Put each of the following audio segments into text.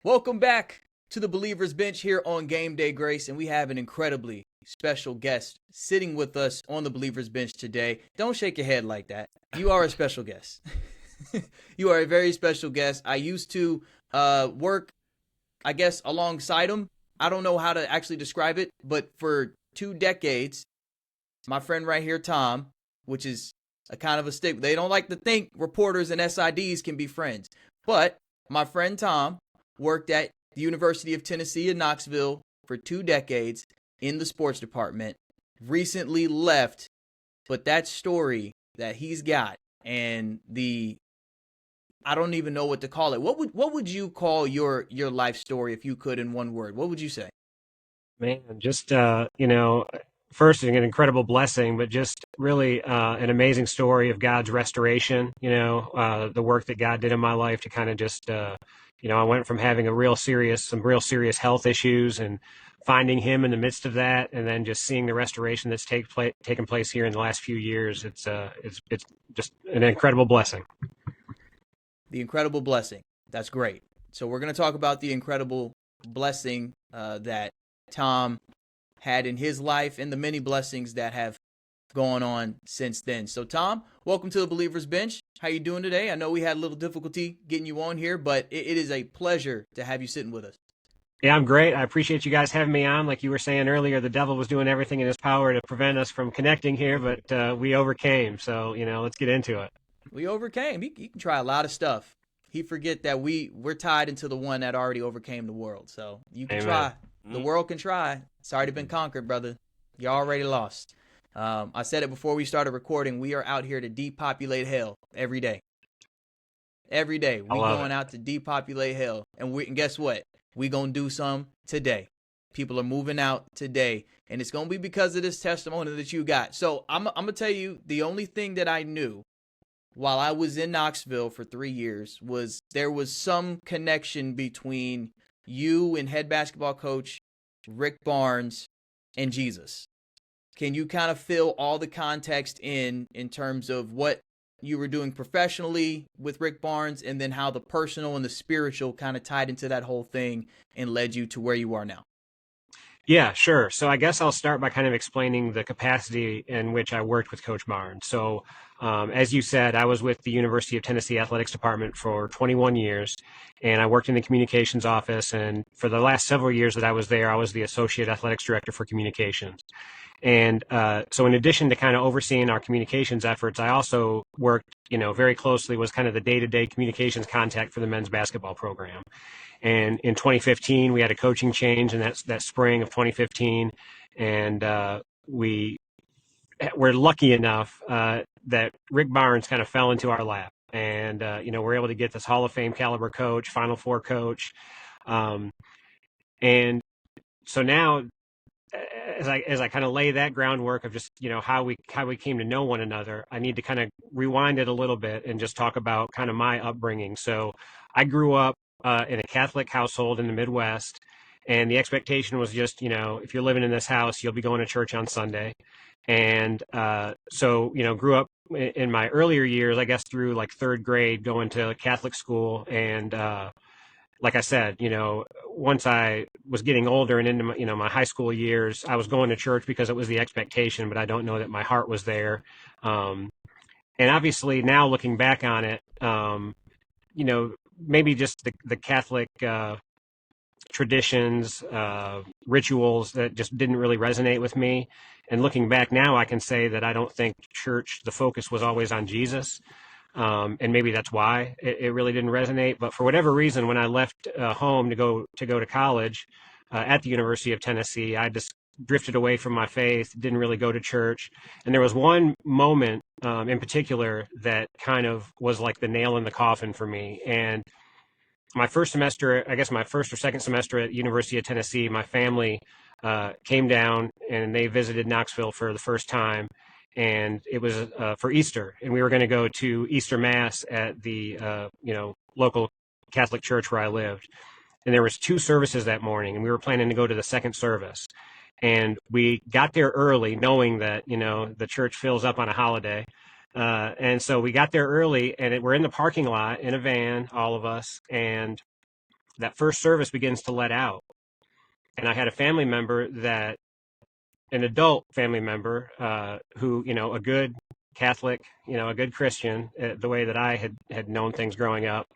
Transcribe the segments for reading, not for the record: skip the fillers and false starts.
Welcome back to the Believer's Bench here on Game Day Grace, and we have an incredibly special guest sitting with us on the Believer's Bench today. Don't shake your head like that. You are a special guest. You are a very special guest. I used to work, I guess, alongside him. I don't know how to actually describe it, but for 2 decades, my friend right here, Tom, which is a kind of a stick. They don't like to think reporters and SIDs can be friends. But my friend Tom worked at the University of Tennessee in Knoxville for 2 decades in the sports department, recently left, but that story that he's got and I don't even know what to call it. What would you call your life story if you could in one word? What would you say? Man, just first an incredible blessing, but just really an amazing story of God's restoration. The work that God did in my life to kind of just, I went from having some real serious health issues, and finding Him in the midst of that, and then just seeing the restoration that's taken place here in the last few years. It's just an incredible blessing. The incredible blessing. That's great. So we're going to talk about the incredible blessing that Tom had in his life and the many blessings that have gone on since then. So Tom, welcome to the Believer's Bench. How you doing today? I know we had a little difficulty getting you on here, but it is a pleasure to have you sitting with us. Yeah, I'm great. I appreciate you guys having me on. Like you were saying earlier, the devil was doing everything in his power to prevent us from connecting here, but we overcame. So, let's get into it. We overcame. He can try a lot of stuff. He forget that we're tied into the one that already overcame the world. So you can Amen. try. The world can try. It's already been conquered, brother. You already lost. I said it before we started recording. We are out here to depopulate hell every day. Every day. We going out to depopulate hell. And guess what? We going to do some today. People are moving out today. And it's going to be because of this testimony that you got. So I'm going to tell you, the only thing that I knew while I was in Knoxville for 3 years was there was some connection between you and head basketball coach Rick Barnes and Jesus. Can you kind of fill all the context in terms of what you were doing professionally with Rick Barnes, and then how the personal and the spiritual kind of tied into that whole thing and led you to where you are now? Yeah, sure. So I guess I'll start by kind of explaining the capacity in which I worked with Coach Barnes. So as you said, I was with the University of Tennessee Athletics Department for 21 years, and I worked in the communications office. And for the last several years that I was there, I was the Associate Athletics Director for Communications. And so in addition to kind of overseeing our communications efforts, I also worked, very closely, was kind of the day-to-day communications contact for the men's basketball program. And in 2015, we had a coaching change, and that spring of 2015, and we were lucky enough that Rick Barnes kind of fell into our lap, and we're able to get this Hall of Fame caliber coach, Final Four coach, and so now, as I kind of lay that groundwork of just how we came to know one another, I need to kind of rewind it a little bit and just talk about kind of my upbringing. So I grew up in a Catholic household in the Midwest, and the expectation was just if you're living in this house, you'll be going to church on Sunday. And so grew up in my earlier years, I guess through like 3rd grade, going to Catholic school. And like I said, once I was getting older and into my high school years, I was going to church because it was the expectation, but I don't know that my heart was there. And obviously now looking back on it, maybe just the Catholic traditions, rituals that just didn't really resonate with me. And looking back now, I can say that I don't think church, the focus was always on Jesus. And maybe that's why it really didn't resonate. But for whatever reason, when I left home to go to college at the University of Tennessee, I just drifted away from my faith, didn't really go to church. And there was one moment in particular that kind of was like the nail in the coffin for me. And my first semester, I guess my first or second semester at University of Tennessee, my family came down and they visited Knoxville for the first time. And it was for Easter, and we were going to go to Easter Mass at the local Catholic church where I lived. And there was 2 services that morning, and we were planning to go to the second service. And we got there early, knowing that the church fills up on a holiday. And so we got there early, and we're in the parking lot in a van, all of us, and that first service begins to let out. And I had a family member an adult family member, who, a good Catholic, a good Christian, the way that I had known things growing up.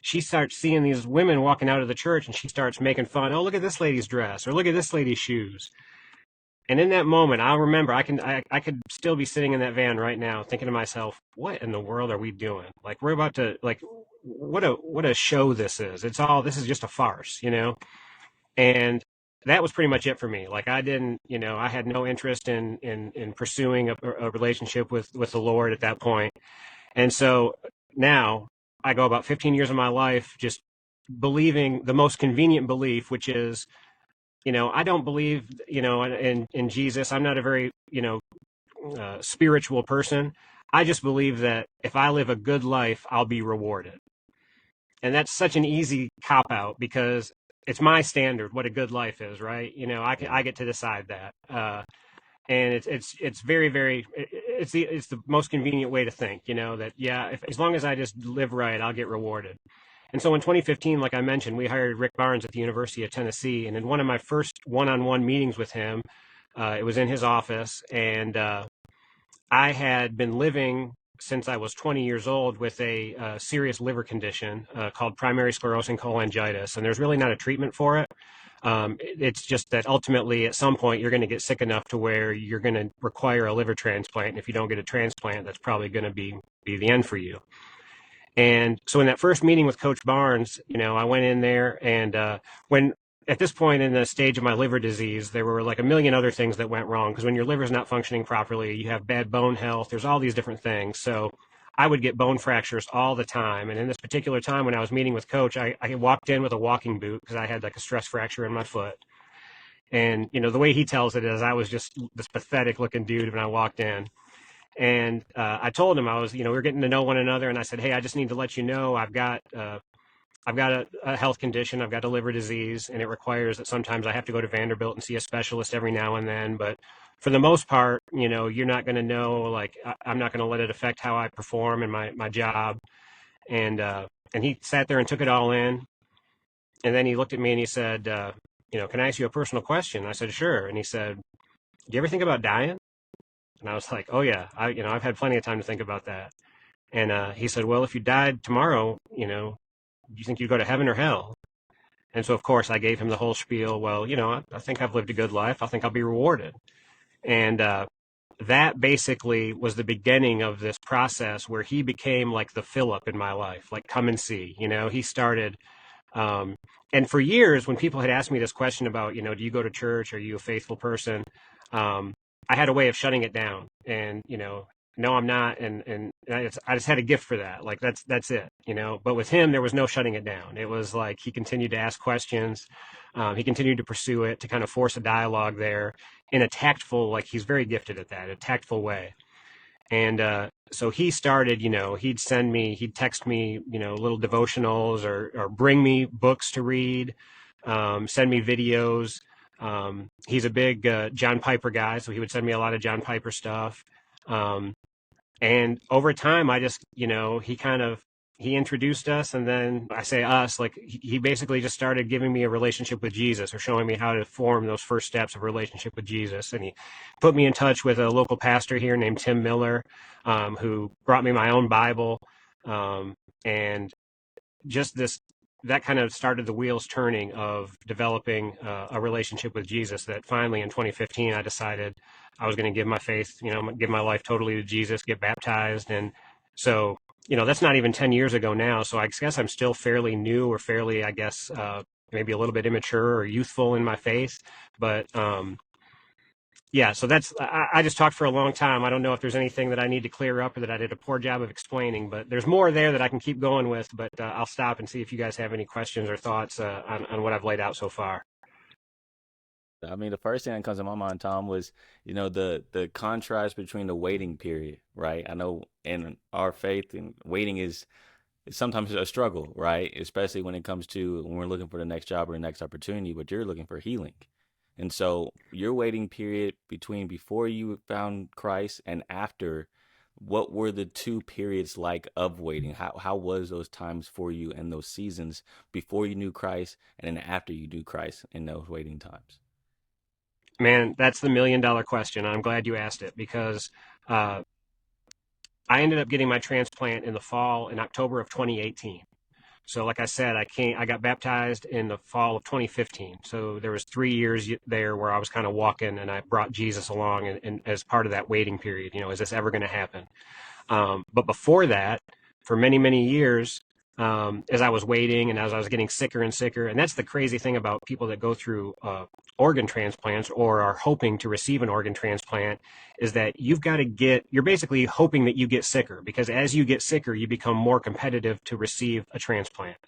She starts seeing these women walking out of the church, and she starts making fun. Oh, look at this lady's dress, or look at this lady's shoes. And in that moment, I'll remember I could still be sitting in that van right now thinking to myself, what in the world are we doing? Like, we're about to, like, what a show this is. This is just a farce, And that was pretty much it for me. Like, I didn't, I had no interest in pursuing a relationship with the Lord at that point. And so now I go about 15 years of my life just believing the most convenient belief, which is, I don't believe, in Jesus. I'm not a very, spiritual person. I just believe that if I live a good life, I'll be rewarded. And that's such an easy cop out because it's my standard what a good life is, right? I get to decide that. And it's very, very, it's the most convenient way to think, that, yeah, as long as I just live right, I'll get rewarded. And so in 2015, like I mentioned, we hired Rick Barnes at the University of Tennessee. And in one of my first one-on-one meetings with him, it was in his office. And I had been living since I was 20 years old with a serious liver condition called primary sclerosing cholangitis. And there's really not a treatment for it. It's just that ultimately at some point you're going to get sick enough to where you're going to require a liver transplant. And if you don't get a transplant, that's probably going to be the end for you. And so in that first meeting with Coach Barnes, I went in there and when at this point in the stage of my liver disease, there were like a million other things that went wrong because when your liver's not functioning properly, you have bad bone health. There's all these different things. So I would get bone fractures all the time. And in this particular time when I was meeting with Coach, I walked in with a walking boot because I had like a stress fracture in my foot. And, the way he tells it is I was just this pathetic looking dude when I walked in. And I told him we were getting to know one another. And I said, hey, I just need to let you know I've got a health condition. I've got a liver disease, and it requires that sometimes I have to go to Vanderbilt and see a specialist every now and then. But for the most part, you're not going to know, like, I'm not going to let it affect how I perform in my job. And he sat there and took it all in. And then he looked at me and he said, can I ask you a personal question? I said, sure. And he said, do you ever think about dying? And I was like, oh yeah, I've had plenty of time to think about that. And he said, well, if you died tomorrow, do you think you'd go to heaven or hell? And so, of course, I gave him the whole spiel. Well, I think I've lived a good life. I think I'll be rewarded. And that basically was the beginning of this process where he became like the Philip in my life, like, come and see. He started. And for years, when people had asked me this question about, do you go to church? Are you a faithful person? I had a way of shutting it down and, no, I'm not. And I just had a gift for that. Like, that's it, but with him, there was no shutting it down. It was like, he continued to ask questions. He continued to pursue it, to kind of force a dialogue there in a tactful, like, he's very gifted at that, a tactful way. And so he started, he'd text me, little devotionals or bring me books to read, send me videos. He's a big John Piper guy, so he would send me a lot of John Piper stuff. And over time, I just, he introduced us, and then I say us, like, he basically just started giving me a relationship with Jesus, or showing me how to form those first steps of a relationship with Jesus. And he put me in touch with a local pastor here named Tim Miller, who brought me my own Bible. And just that kind of started the wheels turning of developing a relationship with Jesus, that finally in 2015, I decided I was going to give my faith, give my life totally to Jesus, get baptized. And so, that's not even 10 years ago now. So I guess I'm still fairly new, or fairly, I guess, maybe a little bit immature or youthful in my faith. But yeah, so I just talked for a long time. I don't know if there's anything that I need to clear up or that I did a poor job of explaining, but there's more there that I can keep going with. But I'll stop and see if you guys have any questions or thoughts on what I've laid out so far. I mean, the first thing that comes to my mind, Tom, was, the contrast between the waiting period, right? I know in our faith, and waiting is sometimes a struggle, right? Especially when it comes to when we're looking for the next job or the next opportunity, but you're looking for healing. And so your waiting period between before you found Christ and after what were the two periods like of waiting? How was those times for you and those seasons before you knew Christ and then after you knew Christ in those waiting times? Man, that's the $1,000,000 question. I'm glad you asked it because uh, I ended up getting my transplant in the fall in October of 2018. So like I said, I got baptized in the fall of 2015. So there was 3 years there where I was kind of walking and I brought Jesus along and as part of that waiting period, is this ever going to happen? But before that, for many, many years, as I was waiting and as I was getting sicker and sicker, and that's the crazy thing about people that go through organ transplants or are hoping to receive an organ transplant is that you're basically hoping that you get sicker because as you get sicker, you become more competitive to receive a transplant.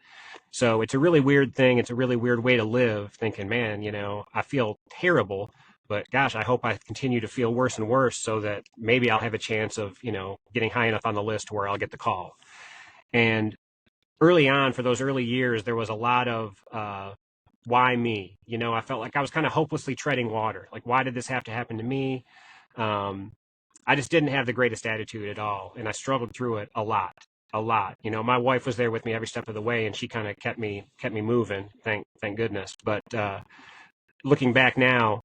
So it's a really weird thing. It's a really weird way to live thinking, man, I feel terrible, but gosh, I hope I continue to feel worse and worse so that maybe I'll have a chance of, getting high enough on the list where I'll get the call. And early on, for those early years, there was a lot of, why me? I felt like I was kind of hopelessly treading water. Like, why did this have to happen to me? I just didn't have the greatest attitude at all. And I struggled through it a lot. My wife was there with me every step of the way and she kind of kept me moving. Thank goodness. But, looking back now,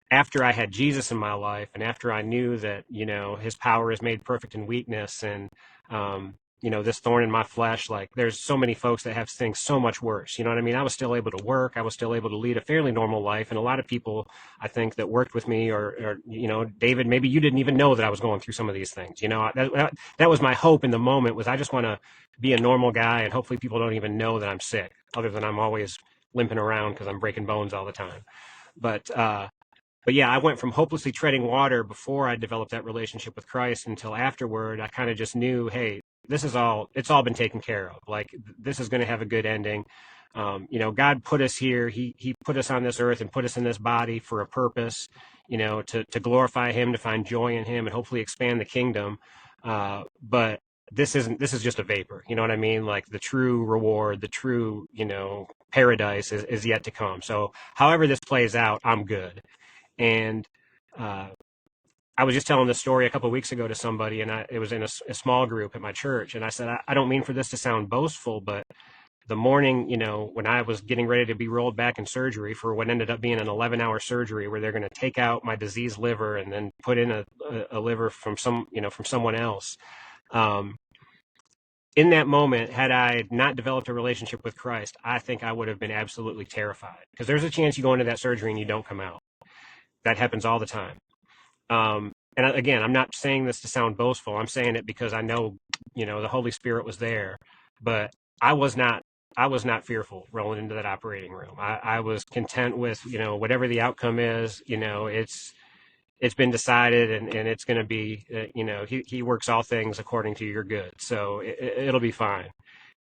after I had Jesus in my life and after I knew that, his power is made perfect in weakness and, this thorn in my flesh, like there's so many folks that have things so much worse. You know what I mean? I was still able to work. I was still able to lead a fairly normal life. And a lot of people, I think, that worked with me or David, maybe you didn't even know that I was going through some of these things. That was my hope in the moment was I just want to be a normal guy and hopefully people don't even know that I'm sick other than I'm always limping around because I'm breaking bones all the time. But yeah, I went from hopelessly treading water before I developed that relationship with Christ until afterward, I kind of just knew, hey, it's all been taken care of. Like this is going to have a good ending. God put us here. He put us on this earth and put us in this body for a purpose, to glorify him, to find joy in him and hopefully expand the kingdom. But this is just a vapor. You know what I mean? Like the true reward, the true, paradise is yet to come. So however this plays out, I'm good. And I was just telling this story a couple of weeks ago to somebody, and it was in a small group at my church. And I said, I don't mean for this to sound boastful, but the morning, when I was getting ready to be rolled back in surgery for what ended up being an 11-hour surgery where they're going to take out my diseased liver and then put in a liver from someone else. In that moment, had I not developed a relationship with Christ, I think I would have been absolutely terrified because there's a chance you go into that surgery and you don't come out. That happens all the time. And again, I'm not saying this to sound boastful. I'm saying it because I know, the Holy Spirit was there, but I was not fearful rolling into that operating room. I was content with, whatever the outcome is, it's been decided and it's going to be, he works all things according to your good. So it'll be fine.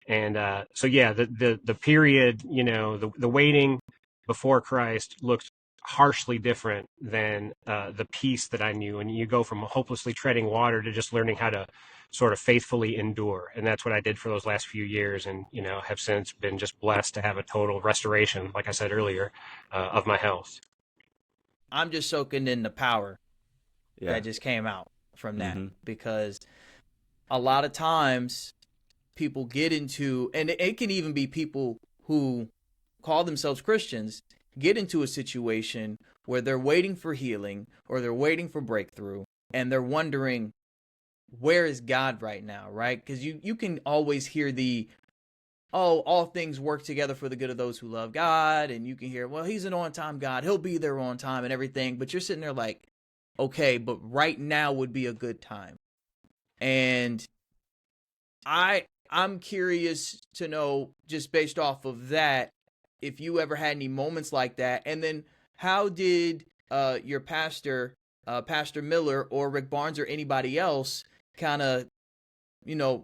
And, so yeah, the period, the waiting before Christ looked harshly different than the peace that I knew. And you go from hopelessly treading water to just learning how to sort of faithfully endure. And that's what I did for those last few years. And, have since been just blessed to have a total restoration, like I said earlier, of my health. I'm just soaking in the power that just came out from that because a lot of times people get into, and it can even be people who call themselves Christians, get into a situation where they're waiting for healing or they're waiting for breakthrough and they're wondering, where is God right now, right? Because you can always hear all things work together for the good of those who love God, and you can hear, well, he's an on-time God, he'll be there on time and everything, but you're sitting there like, okay, but right now would be a good time. And I'm curious to know, just based off of that, if you ever had any moments like that, and then how did your pastor, Pastor Miller or Rick Barnes or anybody else kind of,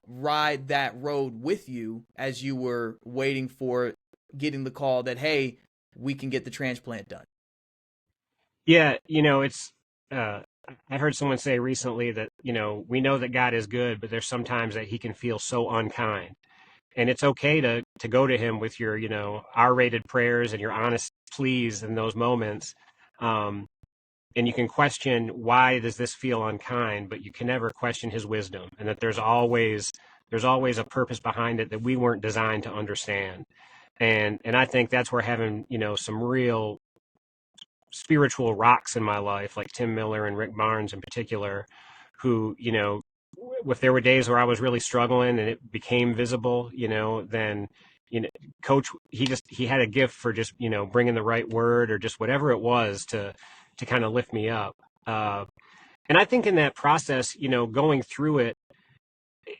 ride that road with you as you were waiting for getting the call that, hey, we can get the transplant done? Yeah, it's, I heard someone say recently that, we know that God is good, but there's sometimes that he can feel so unkind. And it's okay to go to him with your, R-rated prayers and your honest pleas in those moments. and you can question, why does this feel unkind, but you can never question his wisdom, and that there's always a purpose behind it that we weren't designed to understand. And I think that's where having, some real spiritual rocks in my life, like Tim Miller and Rick Barnes in particular, who, if there were days where I was really struggling and it became visible, then, coach, he had a gift for just, bringing the right word or just whatever it was to kind of lift me up. And I think in that process, going through it,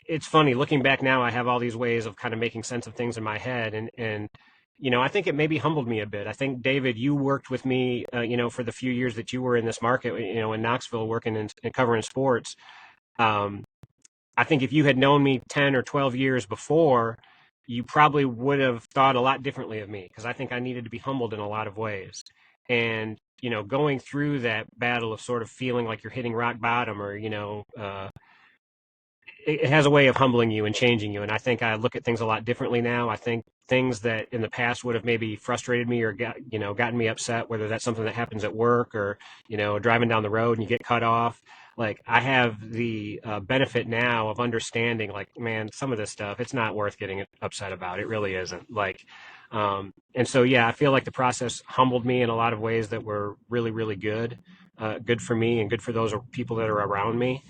it's funny looking back now, I have all these ways of kind of making sense of things in my head. And I think it maybe humbled me a bit. I think, David, you worked with me, for the few years that you were in this market, in Knoxville, working and covering sports. I think if you had known me 10 or 12 years before, you probably would have thought a lot differently of me, because I think I needed to be humbled in a lot of ways. And, going through that battle of sort of feeling like you're hitting rock bottom, or, it has a way of humbling you and changing you. And I think I look at things a lot differently now. I think things that in the past would have maybe frustrated me or gotten me upset, whether that's something that happens at work or, driving down the road and you get cut off. Like, I have the benefit now of understanding, like, man, some of this stuff, it's not worth getting upset about. It really isn't. Like, and so, yeah, I feel like the process humbled me in a lot of ways that were really, really good for me and good for those people that are around me.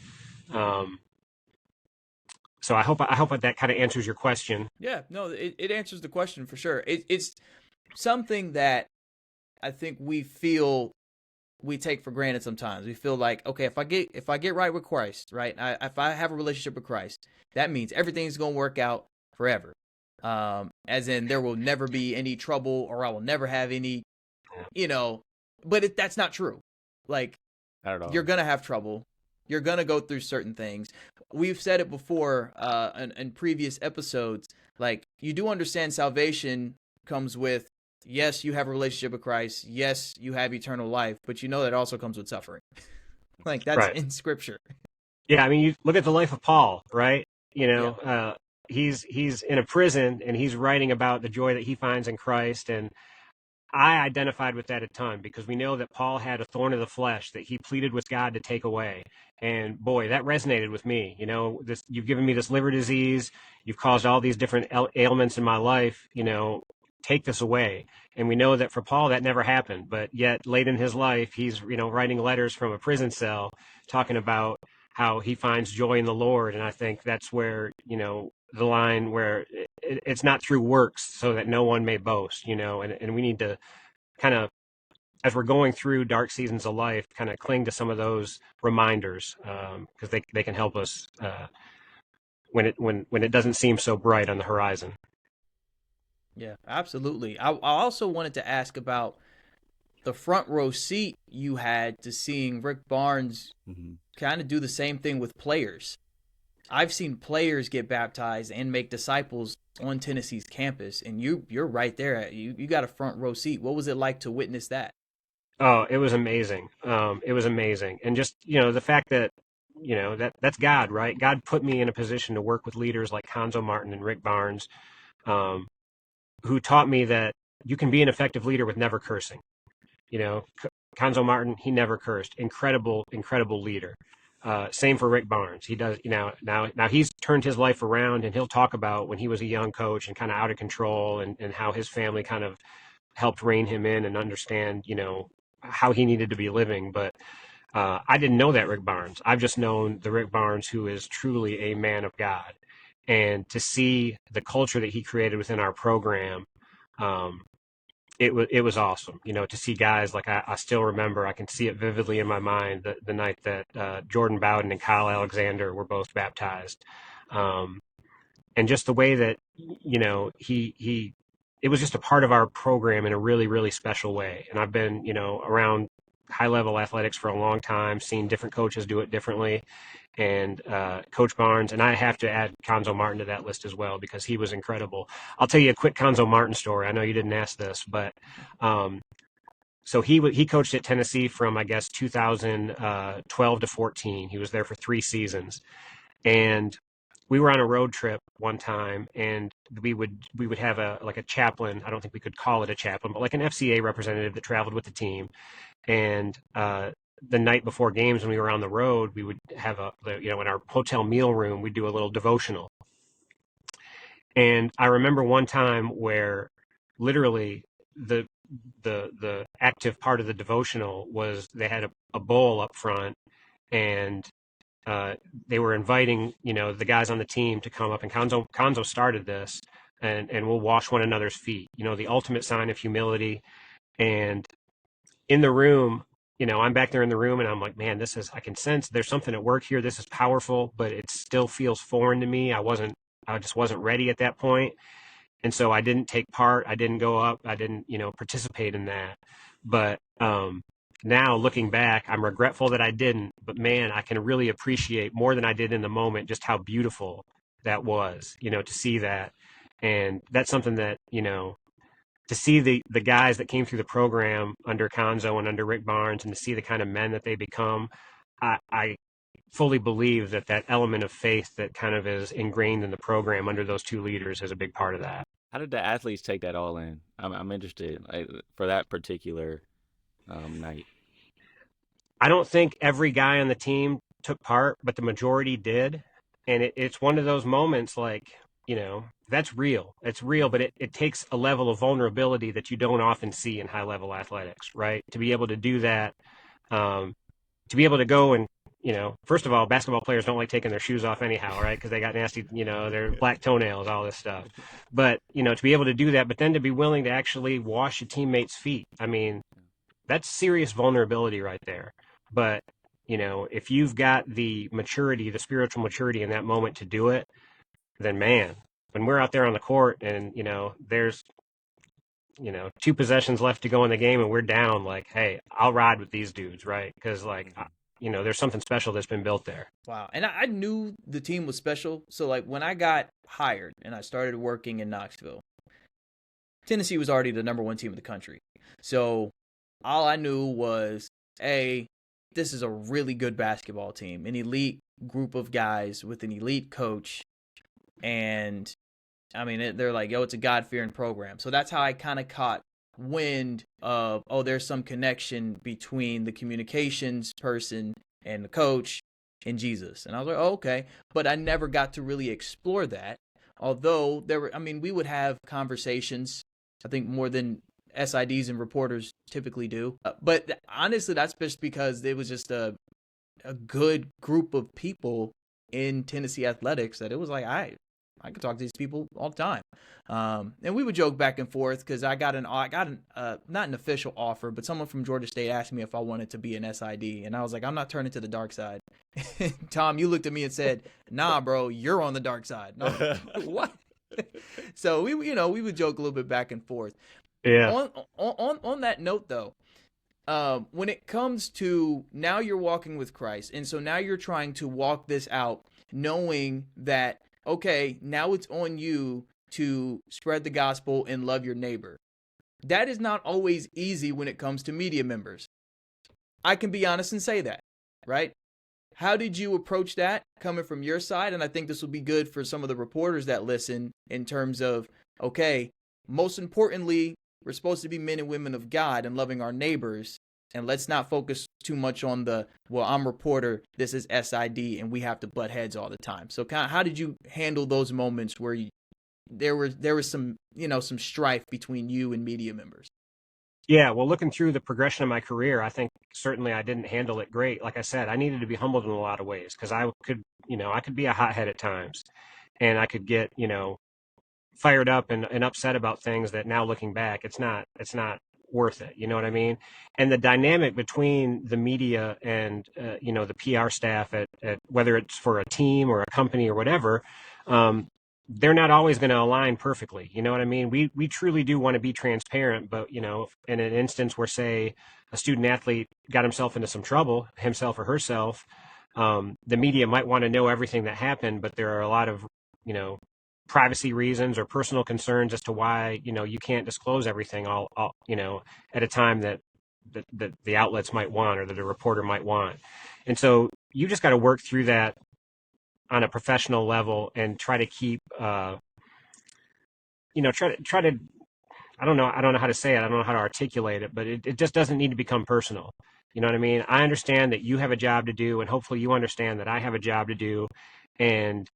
So I hope that kind of answers your question. Yeah, no, it answers the question for sure. It's something that I think we take for granted sometimes. We feel like, okay, if I get right with Christ, right? If I have a relationship with Christ, that means everything's going to work out forever. As in, there will never be any trouble, or I will never have any, but that's not true. Like, Not at all. You're going to have trouble. You're going to go through certain things. We've said it before in previous episodes. Like, you do understand salvation comes with, yes, you have a relationship with Christ. Yes, you have eternal life. But that also comes with suffering. Like, that's right in Scripture. Yeah, I mean, you look at the life of Paul, right? He's in a prison and he's writing about the joy that he finds in Christ. And I identified with that a ton, because we know that Paul had a thorn of the flesh that he pleaded with God to take away. And boy, that resonated with me. You've given me this liver disease. You've caused all these different ailments in my life. Take this away. And we know that for Paul, that never happened. But yet late in his life, he's, writing letters from a prison cell talking about how he finds joy in the Lord. And I think that's where, the line where it's not through works so that no one may boast, and we need to kind of, as we're going through dark seasons of life, kind of cling to some of those reminders, because they can help us when it doesn't seem so bright on the horizon. Yeah, absolutely. I also wanted to ask about the front row seat you had to seeing Rick Barnes kind of do the same thing with players. I've seen players get baptized and make disciples on Tennessee's campus, and you're right there. You got a front row seat. What was it like to witness that? Oh, it was amazing. It was amazing. And just, the fact that, that's God, right? God put me in a position to work with leaders like Hanzo Martin and Rick Barnes, who taught me that you can be an effective leader with never cursing. Hanzo Martin, he never cursed. Incredible leader. Same for Rick Barnes. He does, now he's turned his life around, and he'll talk about when he was a young coach and kind of out of control, and how his family kind of helped rein him in and understand, how he needed to be living. But I didn't know that Rick Barnes. I've just known the Rick Barnes who is truly a man of God. And to see the culture that he created within our program, it was awesome, to see guys like, I still remember, I can see it vividly in my mind, the night that Jordan Bowden and Kyle Alexander were both baptized. And just the way that, it was just a part of our program in a really, really special way. And I've been, around high level athletics for a long time, seen different coaches do it differently. And Coach Barnes, and I have to add Hanzo Martin to that list as well, because he was incredible. I'll tell you a quick Hanzo Martin story. I know you didn't ask this, but so he coached at Tennessee from, I guess, 2012 to 14. He was there for 3 seasons. And we were on a road trip one time, and we would have a chaplain. I don't think we could call it a chaplain, but like an FCA representative that traveled with the team. And the night before games when we were on the road, we would have in our hotel meal room, we'd do a little devotional. And I remember one time where literally the active part of the devotional was they had a bowl up front, and they were inviting, the guys on the team to come up, and Konzo started this, and we'll wash one another's feet, the ultimate sign of humility. And in the room, I'm back there in the room, and I'm like, man, I can sense there's something at work here. This is powerful, but it still feels foreign to me. I just wasn't ready at that point. And so I didn't take part. I didn't go up. I didn't, participate in that. But now looking back, I'm regretful that I didn't. But man, I can really appreciate more than I did in the moment just how beautiful that was, to see that. And that's something that, to see the guys that came through the program under Konzo and under Rick Barnes, and to see the kind of men that they become, I fully believe that element of faith that kind of is ingrained in the program under those two leaders is a big part of that. How did the athletes take that all in? I'm interested, like, for that particular night. I don't think every guy on the team took part, but the majority did. And it's one of those moments like, that's real. It's real, but it takes a level of vulnerability that you don't often see in high level athletics, right? To be able to do that, to be able to go and, first of all, basketball players don't like taking their shoes off anyhow, right? Because they got nasty, their black toenails, all this stuff. But, to be able to do that, but then to be willing to actually wash a teammate's feet. I mean, that's serious vulnerability right there. But, if you've got the maturity, the spiritual maturity in that moment to do it, then man, when we're out there on the court and, there's, 2 possessions left to go in the game and we're down, like, hey, I'll ride with these dudes, right? Because, like, there's something special that's been built there. Wow. And I knew the team was special. So, like, when I got hired and I started working in Knoxville, Tennessee was already the number 1 team in the country. So, all I knew was, this is a really good basketball team, an elite group of guys with an elite coach. And, I mean, they're like, it's a God-fearing program. So that's how I kind of caught wind of, there's some connection between the communications person and the coach and Jesus. And I was like, okay. But I never got to really explore that. Although we would have conversations, I think more than SIDs and reporters typically do. But honestly, that's just because it was just a good group of people in Tennessee athletics that it was like, I could talk to these people all the time. And we would joke back and forth because I got not an official offer, but someone from Georgia State asked me if I wanted to be an SID. And I was like, I'm not turning to the dark side. Tom, you looked at me and said, nah, bro, you're on the dark side. No, what? So we would joke a little bit back and forth. Yeah. On that note, though, when it comes to now you're walking with Christ, and so now you're trying to walk this out, knowing that, okay, now it's on you to spread the gospel and love your neighbor. That is not always easy when it comes to media members. I can be honest and say that, right? How did you approach that coming from your side? And I think this will be good for some of the reporters that listen in terms of, okay, most importantly, we're supposed to be men and women of God and loving our neighbors. And let's not focus too much on I'm reporter, this is SID, and we have to butt heads all the time. So kind of how did you handle those moments where there was some, some strife between you and media members? Yeah, well, looking through the progression of my career, I think certainly I didn't handle it great. Like I said, I needed to be humbled in a lot of ways because I could be a hothead at times, and I could get, fired up and upset about things that now looking back, it's not worth it. You know what I mean? And the dynamic between the media and, the PR staff at whether it's for a team or a company or whatever, they're not always going to align perfectly. You know what I mean? We truly do want to be transparent, but, in an instance where, say, a student athlete got himself into some trouble, himself or herself, the media might want to know everything that happened, but there are a lot of, privacy reasons or personal concerns as to why, you can't disclose everything all at a time that the outlets might want or that a reporter might want. And so you just got to work through that on a professional level and try to keep, try to, I don't know how to say it. I don't know how to articulate it, but it just doesn't need to become personal. You know what I mean? I understand that you have a job to do, and hopefully you understand that I have a job to do. And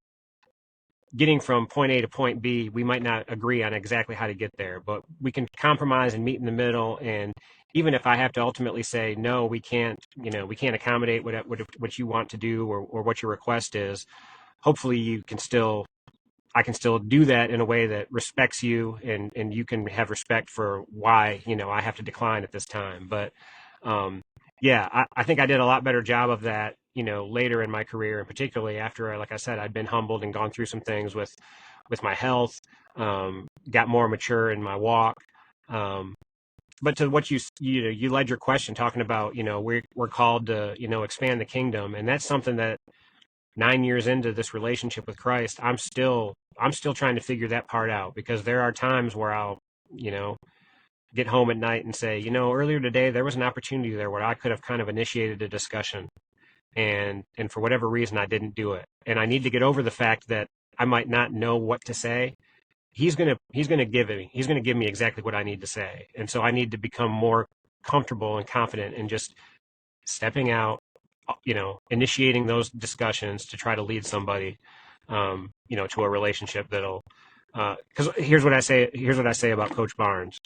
getting from point A to point B, we might not agree on exactly how to get there, but we can compromise and meet in the middle. And even if I have to ultimately say, no, we can't, we can't accommodate what you want to do, or what your request is, hopefully I can still do that in a way that respects you, and you can have respect for why, I have to decline at this time. But yeah, I think I did a lot better job of that, later in my career, and particularly after, like I said, I'd been humbled and gone through some things with my health, got more mature in my walk. But to what you led your question talking about, we're called to, expand the kingdom. And that's something that 9 years into this relationship with Christ, I'm still trying to figure that part out, because there are times where I'll, get home at night and say, earlier today there was an opportunity there where I could have kind of initiated a discussion, and for whatever reason I didn't do it. And I need to get over the fact that I might not know what to say. He's going to give me exactly what I need to say. And so I need to become more comfortable and confident in just stepping out, initiating those discussions to try to lead somebody, to a relationship that'll, because here's what I say about Coach Barnes.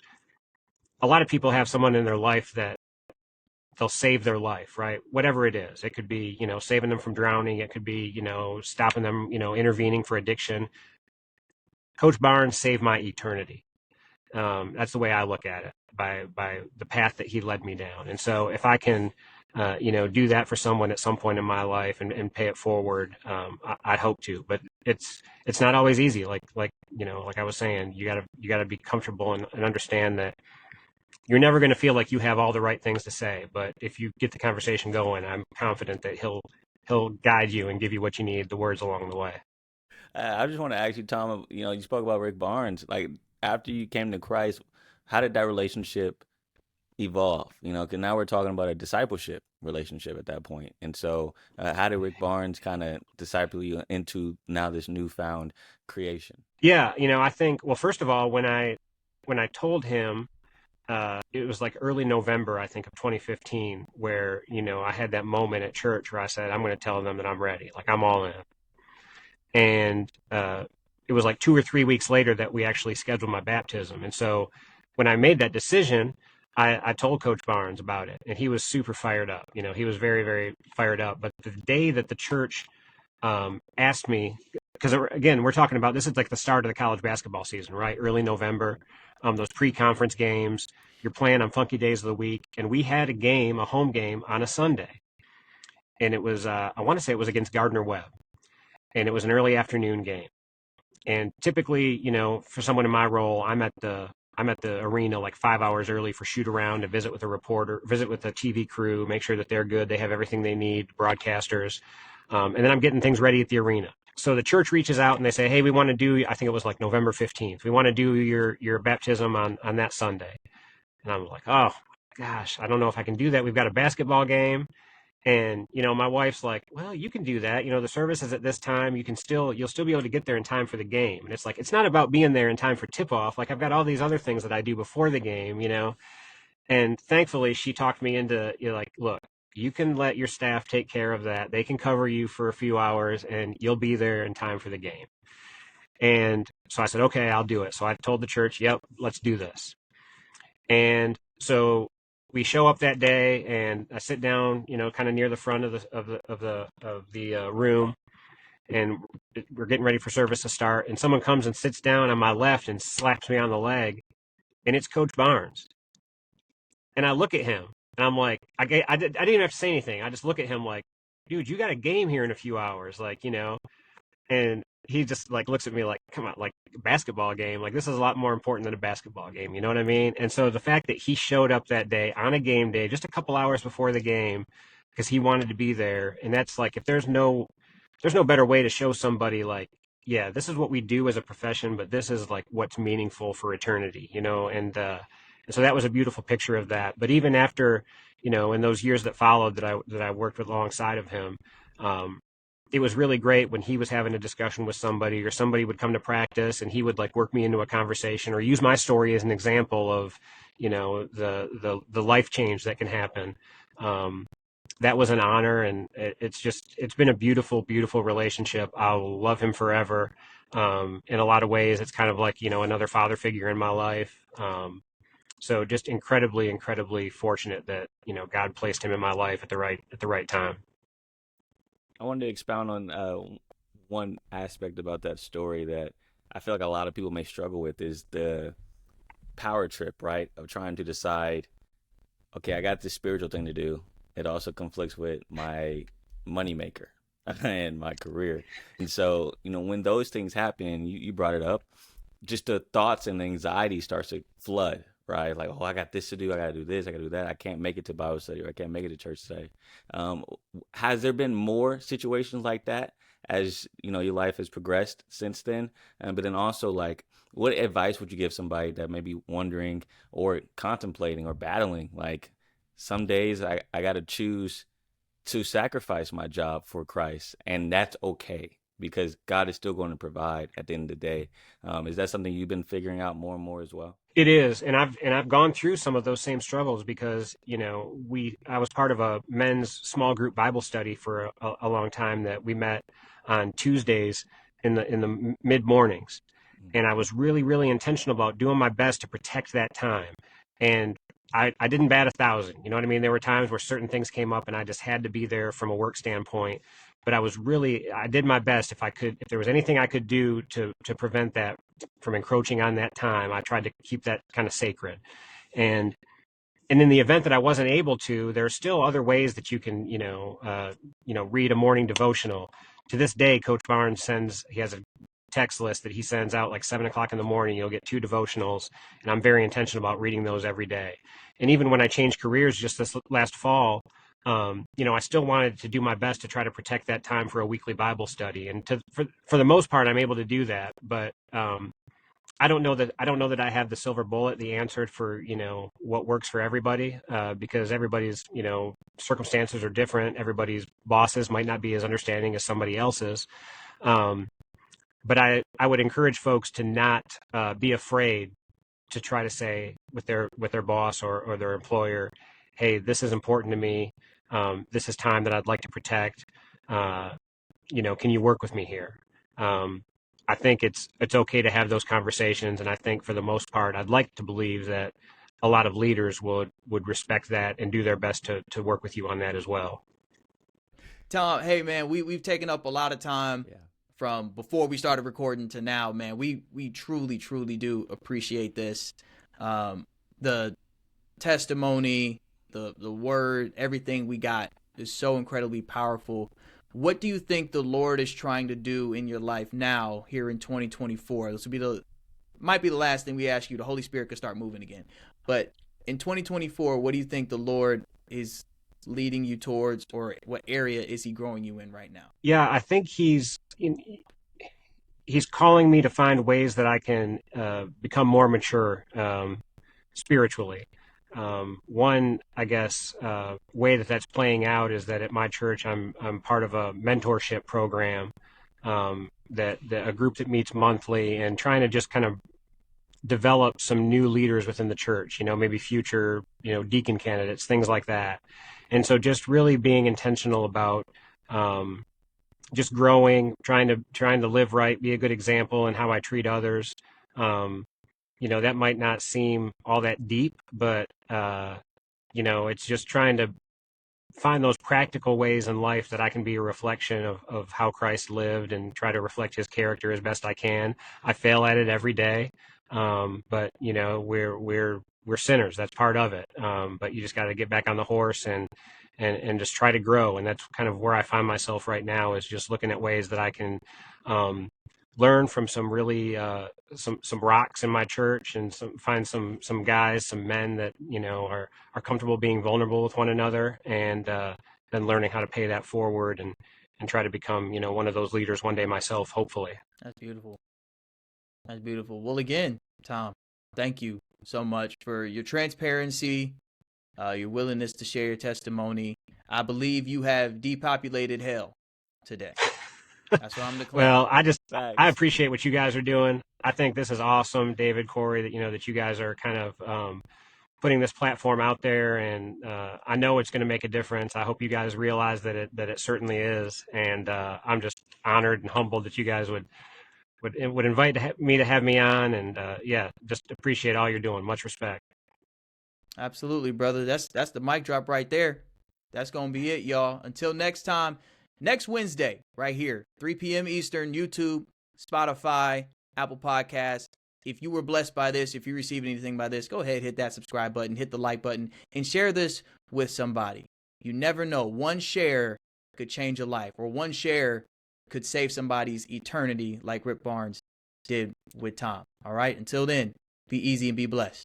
A lot of people have someone in their life that they'll save their life, right? Whatever it is. It could be, saving them from drowning. It could be, stopping them, intervening for addiction. Coach Barnes saved my eternity. That's the way I look at it, by the path that he led me down. And so if I can, do that for someone at some point in my life, and pay it forward, I'd hope to. But it's not always easy. Like I was saying, you gotta be comfortable and understand that you're never going to feel like you have all the right things to say. But if you get the conversation going, I'm confident that he'll guide you and give you what you need, the words along the way. I just want to ask you, Tom. You spoke about Rick Barnes. Like, after you came to Christ, how did that relationship evolve? Because now we're talking about a discipleship relationship at that point. And so, how did Rick Barnes kind of disciple you into now this newfound creation? Yeah, I think, well, first of all, when I told him, it was like early November, I think, of 2015, where, I had that moment at church where I said, I'm going to tell them that I'm ready. Like, I'm all in. And it was like 2 or 3 weeks later that we actually scheduled my baptism. And so when I made that decision, I told Coach Barnes about it, and he was super fired up. He was very, very fired up. But the day that the church asked me, because again, we're talking about, this is like the start of the college basketball season, right? Early November, those pre-conference games, you're playing on funky days of the week. And we had a home game on a Sunday. And it was, I want to say it was against Gardner Webb. And it was an early afternoon game. And typically, for someone in my role, I'm at the arena like 5 hours early for shoot around, to visit with a reporter, visit with the TV crew, make sure that they're good, they have everything they need, broadcasters. And then I'm getting things ready at the arena. So the church reaches out and they say, hey, we want to do, I think it was like November 15th. We want to do your baptism on that Sunday. And I'm like, oh gosh, I don't know if I can do that. We've got a basketball game. And, my wife's like, well, you can do that. The service is at this time. You'll still be able to get there in time for the game. And it's like, it's not about being there in time for tip off. Like, I've got all these other things that I do before the game, And thankfully she talked me into, like, look, you can let your staff take care of that. They can cover you for a few hours and you'll be there in time for the game. And so I said, okay, I'll do it. So I told the church, yep, let's do this. And so we show up that day, and I sit down, kind of near the front of the room, and we're getting ready for service to start. And someone comes and sits down on my left and slaps me on the leg, and it's Coach Barnes. And I look at him, and I'm like, I didn't even have to say anything. I just look at him like, dude, you got a game here in a few hours, like, And he just like looks at me like, come on, like, a basketball game. Like, this is a lot more important than a basketball game. You know what I mean? And so the fact that he showed up that day on a game day, just a couple hours before the game, because he wanted to be there. And that's like, if there's no better way to show somebody, like, yeah, this is what we do as a profession, but this is like what's meaningful for eternity, And so that was a beautiful picture of that. But even after, in those years that followed that I worked with alongside of him, it was really great when he was having a discussion with somebody, or somebody would come to practice and he would like work me into a conversation, or use my story as an example of, the life change that can happen. That was an honor, and it's been a beautiful, beautiful relationship. I'll love him forever. In a lot of ways, it's kind of like, another father figure in my life. So just incredibly, incredibly fortunate that, God placed him in my life at the right time. I wanted to expound on one aspect about that story that I feel like a lot of people may struggle with is the power trip, right? Of trying to decide, okay, I got this spiritual thing to do. It also conflicts with my moneymaker and my career. And so, when those things happen, you brought it up, just the thoughts and the anxiety starts to flood, right? Like, oh, I got this to do. I got to do this. I got to do that. I can't make it to Bible study, or I can't make it to church today. Has there been more situations like that as, your life has progressed since then? But then also, like, what advice would you give somebody that may be wondering or contemplating or battling, like, some days I got to choose to sacrifice my job for Christ, and that's okay because God is still going to provide at the end of the day. Is that something you've been figuring out more and more as well? It is, and I've gone through some of those same struggles because I was part of a men's small group Bible study for a long time that we met on Tuesdays in the mid mornings, and I was really, really intentional about doing my best to protect that time. And I didn't bat 1,000. You know what I mean? There were times where certain things came up and I just had to be there from a work standpoint. But I did my best. If there was anything I could do to prevent that from encroaching on that time, I tried to keep that kind of sacred. And in the event that I wasn't able to, there are still other ways that you can, read a morning devotional. To this day, Coach Barnes he has a text list that he sends out like 7:00 in the morning. You'll get 2 devotionals, and I'm very intentional about reading those every day. And even when I changed careers just this last fall, I still wanted to do my best to try to protect that time for a weekly Bible study. And for the most part, I'm able to do that. But I don't know that I have the silver bullet, the answer for what works for everybody, because everybody's circumstances are different. Everybody's bosses might not be as understanding as somebody else's. But I would encourage folks to not be afraid to try to say with their boss or their employer, hey, this is important to me. This is time that I'd like to protect. Can you work with me here? I think it's okay to have those conversations, and I think for the most part, I'd like to believe that a lot of leaders would respect that and do their best to work with you on that as well. Tom, hey man, we've taken up a lot of time. Yeah. From before we started recording to now, man, we truly, truly do appreciate this. The testimony, the word, everything we got is so incredibly powerful. What do you think the Lord is trying to do in your life now here in 2024? This might be the last thing we ask you. The Holy Spirit could start moving again. But in 2024, what do you think the Lord is leading you towards, or what area is he growing you in right now? Yeah, I think he's calling me to find ways that I can become more mature spiritually. One, I guess, way that's playing out is that at my church, I'm part of a mentorship program that a group that meets monthly, and trying to just kind of develop some new leaders within the church, maybe future, deacon candidates, things like that. And so just really being intentional about just growing, trying to live right, be a good example in how I treat others. That might not seem all that deep, but it's just trying to find those practical ways in life that I can be a reflection of how Christ lived and try to reflect his character as best I can. I fail at it every day. But we're sinners. That's part of it. But you just got to get back on the horse and just try to grow. And that's kind of where I find myself right now, is just looking at ways that I can, learn from some really, some rocks in my church, and find some guys, some men that, are comfortable being vulnerable with one another, and then learning how to pay that forward and try to become, one of those leaders one day myself, hopefully. That's beautiful. That's beautiful. Well, again, Tom, thank you so much for your transparency, your willingness to share your testimony. I believe you have depopulated hell today. That's what I'm declaring. Well, I appreciate what you guys are doing. I think this is awesome, David, Cory, that you guys are kind of putting this platform out there, and I know it's going to make a difference. I hope you guys realize that it certainly is, and I'm just honored and humbled that you guys would invite me to have me on, and yeah, just appreciate all you're doing. Much respect. Absolutely, brother. That's the mic drop right there. That's gonna be it, y'all. Until next time, next Wednesday, right here, 3 p.m. Eastern, YouTube, Spotify, Apple Podcasts. If you were blessed by this, if you received anything by this, go ahead, hit that subscribe button, hit the like button, and share this with somebody. You never know. One share could change a life, or one share could save somebody's eternity like Rick Barnes did with Tom. All right? Until then, be easy and be blessed.